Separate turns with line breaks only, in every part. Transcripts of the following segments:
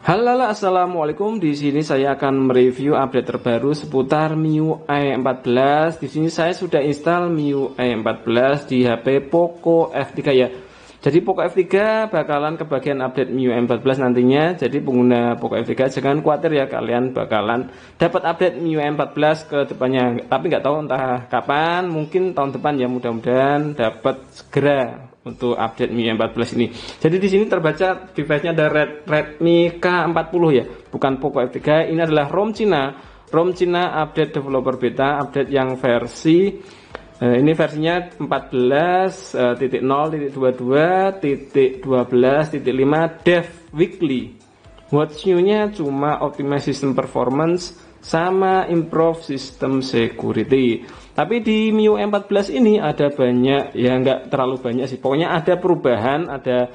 Halo, assalamualaikum. Di sini saya akan mereview update terbaru seputar MIUI 14. Di sini saya sudah install MIUI 14 di HP Poco F3 ya. Jadi Poco F3 bakalan kebagian update MIUI 14 nantinya. Jadi pengguna Poco F3 jangan khawatir ya, kalian bakalan dapat update MIUI 14 ke depannya. Tapi nggak tahu entah kapan, mungkin tahun depan ya. Mudah-mudahan dapat segera untuk update MIUI 14 ini. Jadi di sini terbaca device-nya ada Redmi K40 ya, bukan Poco F3. Ini adalah ROM Cina. ROM Cina update developer beta, update yang versi ini versinya 14.0.22.12.5 dev weekly. What's new-nya cuma optimize system performance sama improve system security. Tapi di MIUI 14 ini ada banyak, ya nggak terlalu banyak sih. Pokoknya ada perubahan, ada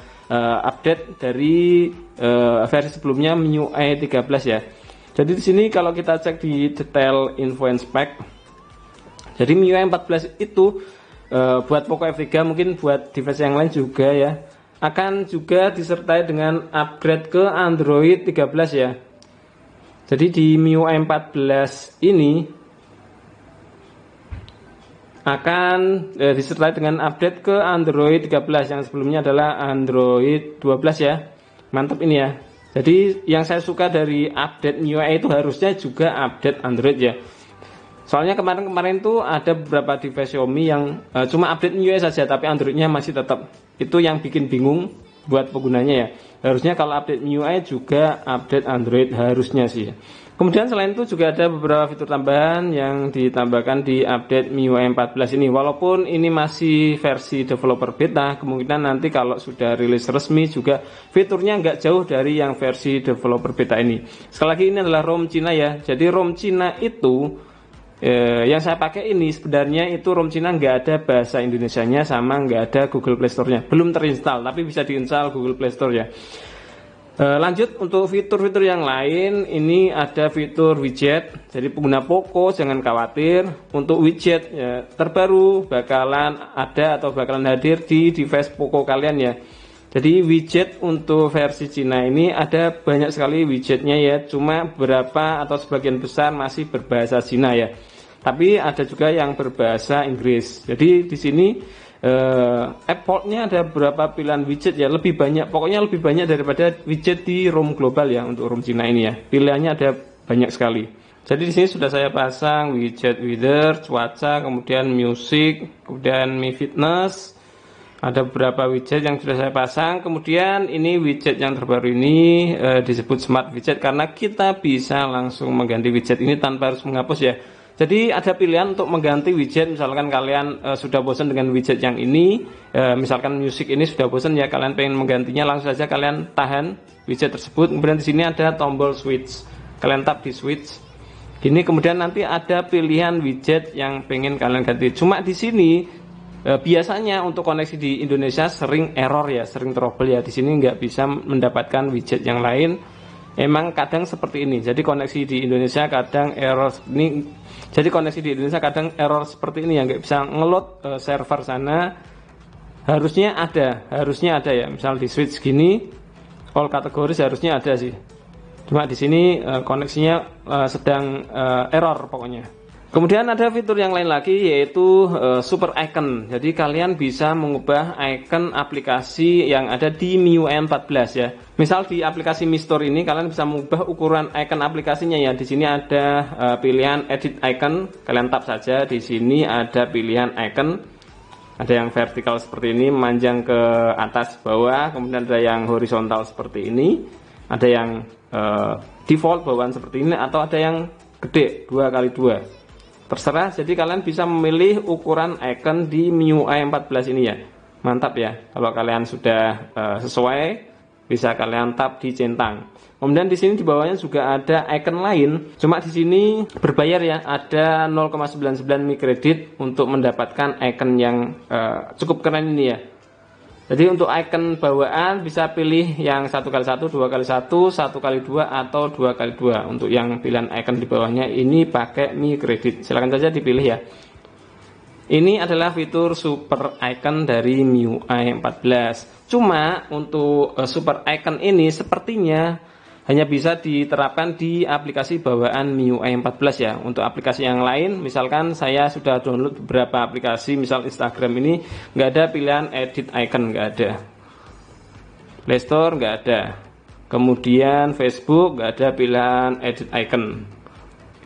update dari versi sebelumnya MIUI 13 ya. Jadi di sini kalau kita cek di detail info and spec, jadi MIUI 14 itu buat Poco F3, mungkin buat device yang lain juga ya, akan juga disertai dengan upgrade ke Android 13 ya. Jadi di MIUI 14 ini akan disertai dengan update ke Android 13, yang sebelumnya adalah Android 12 ya. Mantap ini ya. Jadi yang saya suka dari update MIUI itu harusnya juga update Android ya. Soalnya kemarin-kemarin tuh ada beberapa device Xiaomi yang cuma update MIUI saja, tapi Androidnya masih tetap. Itu yang bikin bingung buat penggunanya ya. Harusnya kalau update MIUI juga update Android harusnya sih. Kemudian selain itu juga ada beberapa fitur tambahan yang ditambahkan di update MIUI 14 ini. Walaupun ini masih versi developer beta, kemungkinan nanti kalau sudah rilis resmi juga fiturnya nggak jauh dari yang versi developer beta ini. Sekali lagi ini adalah ROM Cina ya. Jadi ROM Cina itu yang saya pakai ini sebenarnya itu ROM Cina nggak ada bahasa Indonesianya, sama nggak ada Google Play Store-nya, belum terinstall, tapi bisa diinstal Google Play Store ya. Lanjut untuk fitur-fitur yang lain, ini ada fitur widget. Jadi pengguna Poco jangan khawatir, untuk widget ya, terbaru bakalan ada atau bakalan hadir di device Poco kalian ya. Jadi widget untuk versi Cina ini ada banyak sekali widgetnya ya, cuma beberapa atau sebagian besar masih berbahasa Cina ya. Tapi ada juga yang berbahasa Inggris. Jadi di sini Apple-nya ada beberapa pilihan widget ya, lebih banyak, pokoknya lebih banyak daripada widget di ROM global ya untuk ROM Cina ini ya. Pilihannya ada banyak sekali. Jadi di sini sudah saya pasang widget weather, cuaca, kemudian music, kemudian Mi Fitness. Ada beberapa widget yang sudah saya pasang. Kemudian ini widget yang terbaru ini disebut Smart Widget karena kita bisa langsung mengganti widget ini tanpa harus menghapus ya. Jadi ada pilihan untuk mengganti widget, misalkan kalian sudah bosan dengan widget yang ini, misalkan music ini sudah bosan ya, kalian pengen menggantinya, langsung saja kalian tahan widget tersebut. Kemudian di sini ada tombol switch, kalian tap di switch. Gini, kemudian nanti ada pilihan widget yang pengen kalian ganti. Cuma di sini biasanya untuk koneksi di Indonesia sering error ya, sering trouble ya. Di sini nggak bisa mendapatkan widget yang lain. Emang kadang seperti ini. Jadi koneksi di Indonesia kadang error ini. Jadi koneksi di Indonesia kadang error seperti ini ya, nggak bisa ngeload server sana. Harusnya ada ya. Misal di switch gini, all kategoris harusnya ada sih. Cuma di sini koneksinya sedang error pokoknya. Kemudian ada fitur yang lain lagi, yaitu super icon. Jadi kalian bisa mengubah icon aplikasi yang ada di MIUI 14 ya. Misal di aplikasi Mi Store ini kalian bisa mengubah ukuran icon aplikasinya ya. Di sini ada pilihan edit icon, kalian tap saja. Di sini ada pilihan icon. Ada yang vertikal seperti ini, memanjang ke atas bawah, kemudian ada yang horizontal seperti ini. Ada yang default bawaan seperti ini, atau ada yang gede 2x2. Terserah, jadi kalian bisa memilih ukuran icon di MIUI 14 ini ya. Mantap ya, kalau kalian sudah sesuai, bisa kalian tap di centang. Kemudian di sini di bawahnya juga ada icon lain, cuma di sini berbayar ya, ada 0,99 Mi kredit untuk mendapatkan icon yang cukup keren ini ya. Jadi untuk icon bawaan bisa pilih yang 1x1, 2x1, 1x2, atau 2x2. Untuk yang pilihan icon di bawahnya ini pakai Mi Credit. Silahkan saja dipilih ya. Ini adalah fitur super icon dari MIUI 14. Cuma untuk super icon ini sepertinya hanya bisa diterapkan di aplikasi bawaan MIUI 14 ya. Untuk aplikasi yang lain, misalkan saya sudah download beberapa aplikasi, misal Instagram ini nggak ada pilihan edit icon, nggak ada. Play Store nggak ada. Kemudian Facebook nggak ada pilihan edit icon.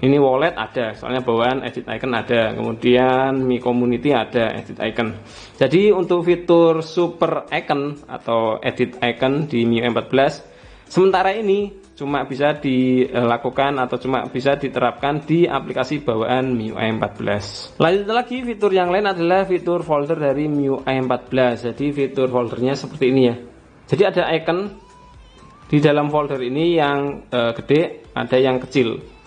Ini wallet ada, soalnya bawaan edit icon ada. Kemudian Mi Community ada edit icon. Jadi untuk fitur super icon atau edit icon di MIUI 14 sementara ini cuma bisa dilakukan atau cuma bisa diterapkan di aplikasi bawaan MIUI 14. Lanjut lagi, fitur yang lain adalah fitur folder dari MIUI 14. Jadi fitur foldernya seperti ini ya. Jadi ada icon di dalam folder ini yang gede, ada yang kecil.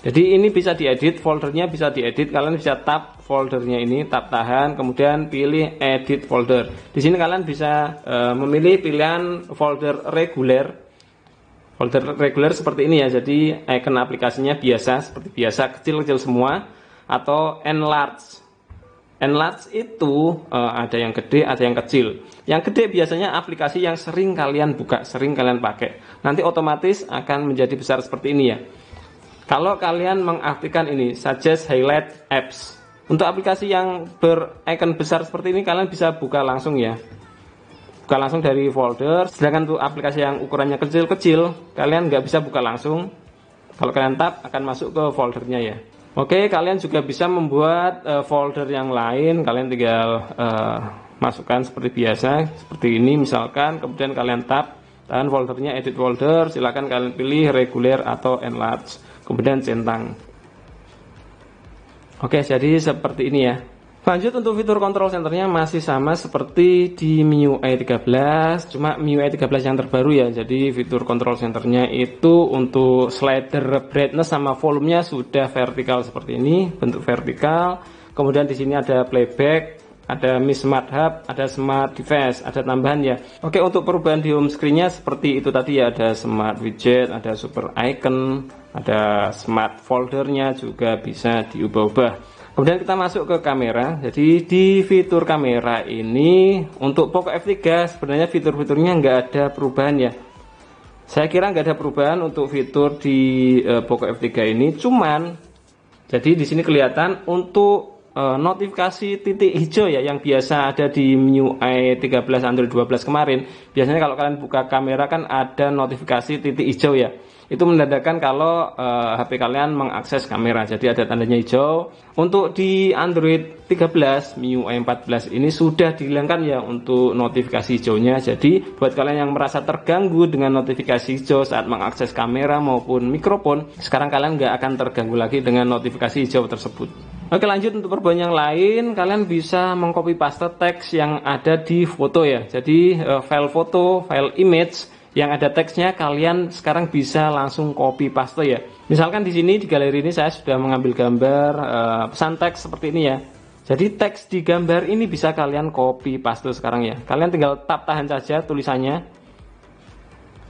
Jadi ini bisa diedit, foldernya bisa diedit. Kalian bisa tab foldernya ini, tab tahan, kemudian pilih edit folder. Di sini kalian bisa memilih pilihan folder reguler. Folder reguler seperti ini ya, jadi icon aplikasinya biasa, seperti biasa, kecil-kecil semua, atau enlarge. Enlarge itu ada yang gede, ada yang kecil. Yang gede biasanya aplikasi yang sering kalian buka, sering kalian pakai. Nanti otomatis akan menjadi besar seperti ini ya. Kalau kalian mengaktifkan ini, suggest highlight apps. Untuk aplikasi yang ber-icon besar seperti ini, kalian bisa buka langsung ya. Buka langsung dari folder. Sedangkan untuk aplikasi yang ukurannya kecil-kecil, kalian nggak bisa buka langsung. Kalau kalian tap akan masuk ke foldernya ya. Oke, kalian juga bisa membuat folder yang lain. Kalian tinggal masukkan seperti biasa, seperti ini misalkan. Kemudian kalian tap, tahan foldernya, edit folder. Silakan kalian pilih reguler atau enlarge. Kemudian centang. Oke, jadi seperti ini ya. Lanjut, untuk fitur control centernya masih sama seperti di MIUI 13, cuma MIUI 13 yang terbaru ya. Jadi fitur control centernya itu untuk slider brightness sama volumenya sudah vertikal seperti ini, bentuk vertikal. Kemudian di sini ada playback, ada Mi Smart Hub, ada Smart Device, ada tambahan ya. Oke, untuk perubahan di home screen-nya seperti itu tadi ya, ada Smart Widget, ada Super Icon, ada Smart Folder-nya juga bisa diubah-ubah. Kemudian kita masuk ke kamera. Jadi di fitur kamera ini untuk Poco F3 sebenarnya fitur-fiturnya nggak ada perubahan ya. Saya kira nggak ada perubahan untuk fitur di Poco F3 ini. Cuman jadi di sini kelihatan untuk notifikasi titik hijau ya yang biasa ada di MIUI 13 Android 12 kemarin. Biasanya kalau kalian buka kamera kan ada notifikasi titik hijau ya. Itu menandakan kalau HP kalian mengakses kamera, jadi ada tandanya hijau. Untuk di Android 13 MIUI 14 ini sudah dihilangkan ya untuk notifikasi hijaunya. Jadi buat kalian yang merasa terganggu dengan notifikasi hijau saat mengakses kamera maupun mikrofon, sekarang kalian nggak akan terganggu lagi dengan notifikasi hijau tersebut. Oke, lanjut untuk perubahan yang lain, kalian bisa mengcopy paste teks yang ada di foto ya. Jadi file foto, file image yang ada teksnya kalian sekarang bisa langsung copy paste ya. Misalkan di sini di galeri ini saya sudah mengambil gambar pesan teks seperti ini ya. Jadi teks di gambar ini bisa kalian copy paste sekarang ya. Kalian tinggal tap tahan saja tulisannya.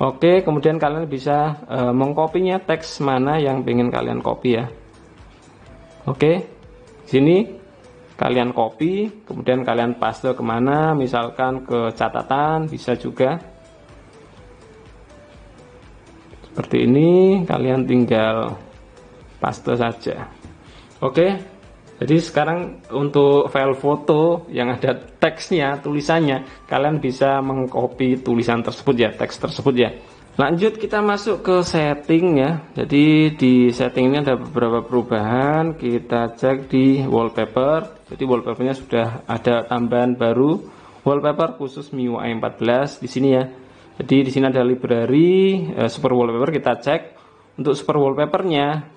Oke, kemudian kalian bisa mengkopinya teks mana yang ingin kalian copy ya. Oke, sini kalian copy, kemudian kalian paste kemana, misalkan ke catatan bisa juga. Seperti ini, kalian tinggal paste saja. Oke, jadi sekarang untuk file foto yang ada teksnya, tulisannya, kalian bisa mengcopy tulisan tersebut ya, teks tersebut ya. Lanjut kita masuk ke setting ya. Jadi di setting ini ada beberapa perubahan. Kita cek di wallpaper. Jadi wallpapernya sudah ada tambahan baru, wallpaper khusus MIUI 14 di sini ya. Jadi di sini ada library super wallpaper, kita cek. Untuk super wallpapernya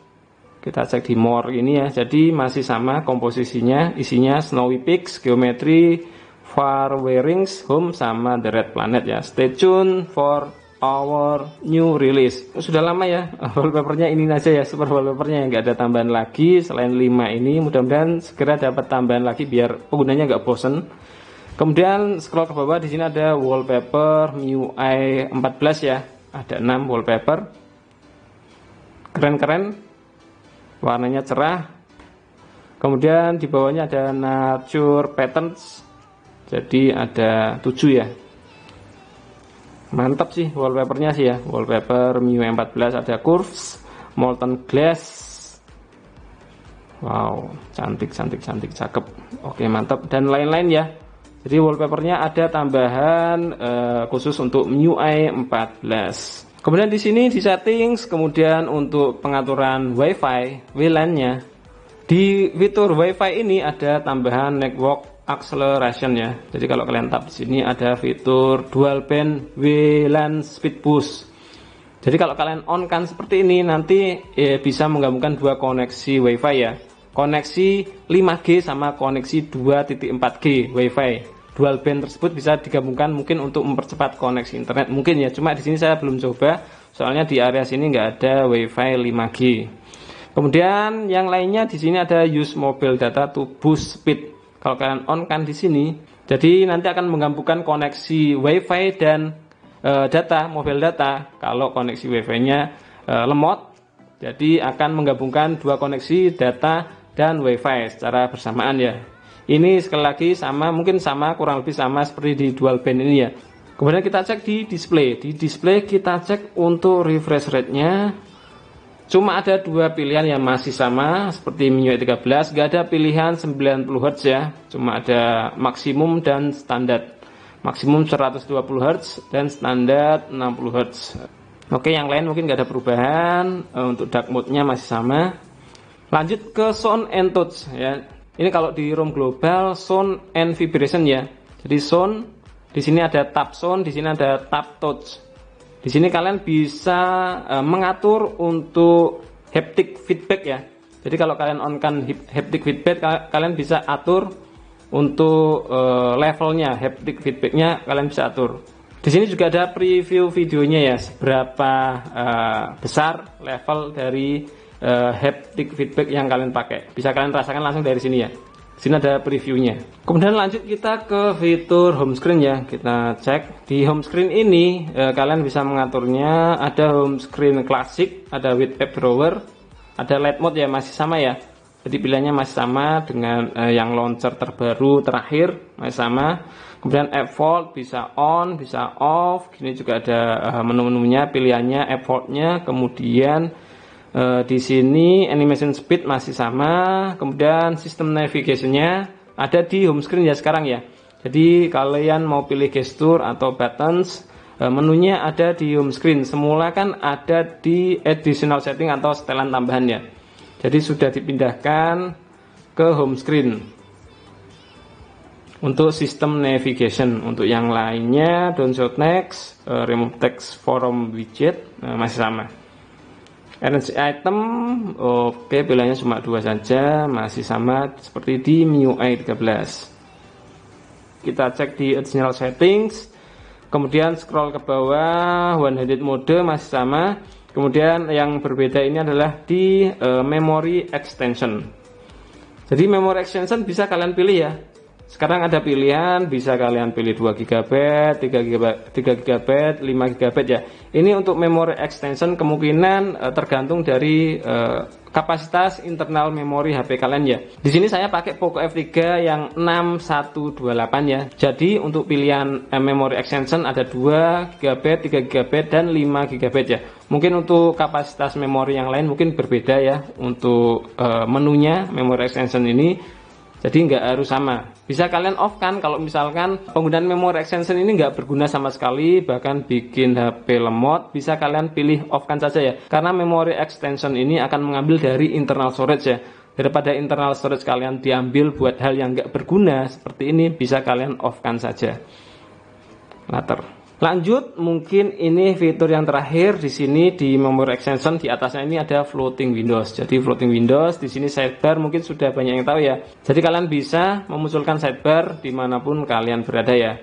kita cek di more ini ya. Jadi masih sama komposisinya, isinya snowy peaks, geometry, far wearings, home sama the red planet ya. Stay tune for our new release. Sudah lama ya wallpapernya ini aja ya, super wallpapernya, nggak ada tambahan lagi selain 5 ini. Mudah-mudahan segera dapat tambahan lagi biar penggunanya nggak bosen. Kemudian scroll ke bawah, di sini ada wallpaper MIUI 14 ya. Ada 6 wallpaper. Keren-keren. Warnanya cerah. Kemudian di bawahnya ada nature patterns. Jadi ada 7 ya. Mantap sih wallpapernya sih ya. Wallpaper MIUI 14 ada curves, molten glass. Wow, cantik, cakep. Oke, mantap. Dan lain-lain ya. Jadi wallpapernya ada tambahan khusus untuk MIUI 14. Kemudian di sini di settings, kemudian untuk pengaturan WiFi, WLAN-nya. Di fitur WiFi ini ada tambahan network acceleration ya. Jadi kalau kalian tap di sini ada fitur dual band WLAN speed boost. Jadi kalau kalian on kan seperti ini, nanti bisa menggabungkan dua koneksi WiFi ya. Koneksi 5G sama koneksi 2.4G WiFi. Dual band tersebut bisa digabungkan mungkin untuk mempercepat koneksi internet mungkin ya. Cuma di sini saya belum coba, soalnya di area sini nggak ada WiFi 5G. Kemudian yang lainnya di sini ada use mobile data to boost speed. Kalau kalian on kan di sini, jadi nanti akan menggabungkan koneksi WiFi dan data, mobile data. Kalau koneksi WiFi-nya lemot, jadi akan menggabungkan dua koneksi data dan WiFi secara bersamaan ya. Ini sekali lagi sama, mungkin sama, kurang lebih sama seperti di dual band ini ya. Kemudian kita cek di display. Di display kita cek untuk refresh rate-nya. Cuma ada dua pilihan yang masih sama seperti MIUI 13, gak ada pilihan 90 Hz ya, cuma ada maksimum dan standar. Maksimum 120 Hz dan standar 60 Hz. Oke, yang lain mungkin gak ada perubahan. Untuk dark mode-nya masih sama. Lanjut ke sound and touch ya. Ini kalau di ROM global sound and vibration ya. Jadi sound di sini ada tap sound, di sini ada tap touch. Di sini kalian bisa mengatur untuk haptic feedback ya. Jadi kalau kalian on kan haptic feedback, kalian bisa atur untuk levelnya, haptic feedbacknya kalian bisa atur. Di sini juga ada preview videonya ya, seberapa besar level dari haptic feedback yang kalian pakai. Bisa kalian rasakan langsung dari sini ya. Sini ada previewnya. Kemudian lanjut kita ke fitur home screen ya. Kita cek di home screen ini kalian bisa mengaturnya. Ada home screen klasik, ada with app drawer, ada light mode ya, masih sama ya. Jadi pilihannya masih sama dengan yang launcher terbaru terakhir, masih sama. Kemudian app vault bisa on, bisa off. Gini juga ada menu-menunya, pilihannya app vault-nya. Kemudian di sini animation speed masih sama. Kemudian sistem navigation-nya ada di home screen ya sekarang ya. Jadi kalian mau pilih gestur atau buttons, menunya ada di home screen. Semula kan ada di additional setting atau setelan tambahan ya. Jadi sudah dipindahkan ke home screen untuk sistem navigation. Untuk yang lainnya download next, remove text from widget masih sama. Arrange item, oke, pilihannya cuma dua saja, masih sama seperti di MIUI 13. Kita cek di additional settings, kemudian scroll ke bawah, one handed mode masih sama. Kemudian yang berbeda ini adalah di memory extension. Jadi memory extension bisa kalian pilih ya. Sekarang ada pilihan, bisa kalian pilih 2 GB, 3 GB, 5 GB ya. Ini untuk memory extension kemungkinan tergantung dari kapasitas internal memori HP kalian ya. Di sini saya pakai Poco F3 yang 6128 ya. Jadi untuk pilihan memory extension ada 2 GB, 3 GB dan 5 GB ya. Mungkin untuk kapasitas memori yang lain mungkin berbeda ya untuk menunya memory extension ini. Jadi nggak harus sama. Bisa kalian off kan kalau misalkan penggunaan memory extension ini nggak berguna sama sekali, bahkan bikin HP lemot, bisa kalian pilih off kan saja ya. Karena memory extension ini akan mengambil dari internal storage ya. Daripada internal storage kalian diambil buat hal yang nggak berguna seperti ini, bisa kalian off kan saja. Later. Lanjut, mungkin ini fitur yang terakhir di sini di memory extension. Di atasnya ini ada floating windows. Jadi floating windows di sini sidebar mungkin sudah banyak yang tahu ya. Jadi kalian bisa memunculkan sidebar dimanapun kalian berada ya.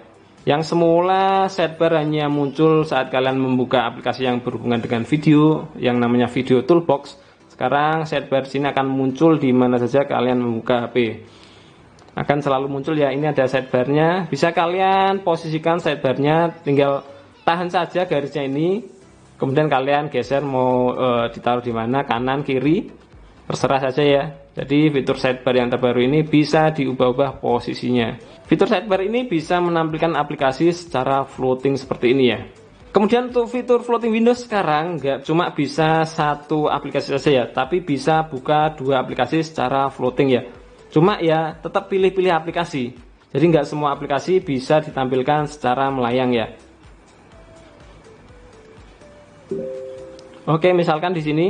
Yang semula sidebar hanya muncul saat kalian membuka aplikasi yang berhubungan dengan video, yang namanya video toolbox. Sekarang sidebar di sini akan muncul di mana saja kalian membuka HP. Akan selalu muncul ya. Ini ada sidebarnya, bisa kalian posisikan sidebarnya, tinggal tahan saja garisnya ini, kemudian kalian geser mau ditaruh di mana, kanan kiri terserah saja ya. Jadi fitur sidebar yang terbaru ini bisa diubah-ubah posisinya. Fitur sidebar ini bisa menampilkan aplikasi secara floating seperti ini ya. Kemudian untuk fitur floating window sekarang nggak cuma bisa satu aplikasi saja ya, tapi bisa buka dua aplikasi secara floating ya. Cuma ya tetap pilih-pilih aplikasi. Jadi nggak semua aplikasi bisa ditampilkan secara melayang ya. Oke, misalkan di sini.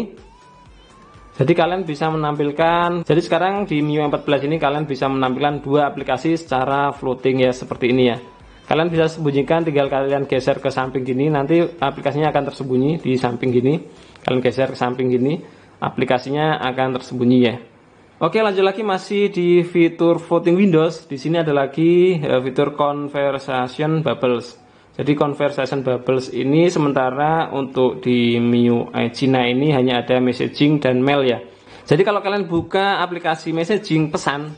Jadi kalian bisa menampilkan, jadi sekarang di MIUI 14 ini kalian bisa menampilkan dua aplikasi secara floating ya, seperti ini ya. Kalian bisa sembunyikan, tinggal kalian geser ke samping gini, nanti aplikasinya akan tersembunyi di samping gini. Kalian geser ke samping gini, aplikasinya akan tersembunyi ya. Oke, lanjut lagi masih di fitur floating windows. Di sini ada lagi fitur conversation bubbles. Jadi conversation bubbles ini sementara untuk di MIUI Cina ini hanya ada messaging dan mail ya. Jadi kalau kalian buka aplikasi messaging pesan,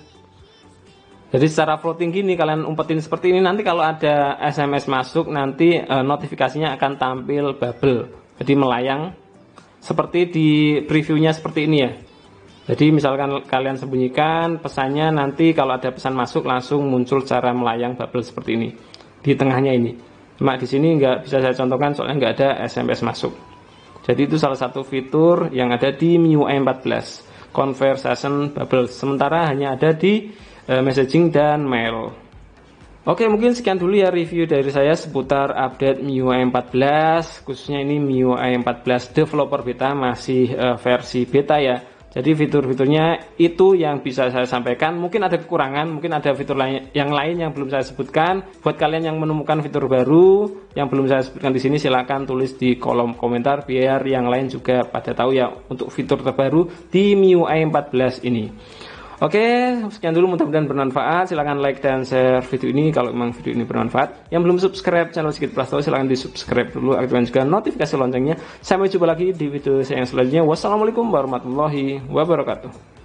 jadi secara floating gini kalian umpetin seperti ini, nanti kalau ada SMS masuk nanti notifikasinya akan tampil bubble. Jadi melayang seperti di previewnya seperti ini ya. Jadi misalkan kalian sembunyikan pesannya, nanti kalau ada pesan masuk langsung muncul secara melayang bubble seperti ini di tengahnya ini. Cuma di sini nggak bisa saya contohkan soalnya nggak ada SMS masuk. Jadi itu salah satu fitur yang ada di MIUI 14, Conversation Bubbles. Sementara hanya ada di messaging dan mail. Oke, mungkin sekian dulu ya review dari saya seputar update MIUI 14, khususnya ini MIUI 14 Developer Beta, masih versi beta ya. Jadi fitur-fiturnya itu yang bisa saya sampaikan. Mungkin ada kekurangan, mungkin ada fitur yang lain yang belum saya sebutkan. Buat kalian yang menemukan fitur baru yang belum saya sebutkan di sini, silahkan tulis di kolom komentar biar yang lain juga pada tahu ya untuk fitur terbaru di MIUI 14 ini. Oke, sekian dulu, mudah-mudahan bermanfaat. Silahkan like dan share video ini kalau memang video ini bermanfaat. Yang belum subscribe channel Sigit Prastowo, silahkan di subscribe dulu, aktifkan juga notifikasi loncengnya. Sampai jumpa lagi di video saya yang selanjutnya. Wassalamualaikum warahmatullahi wabarakatuh.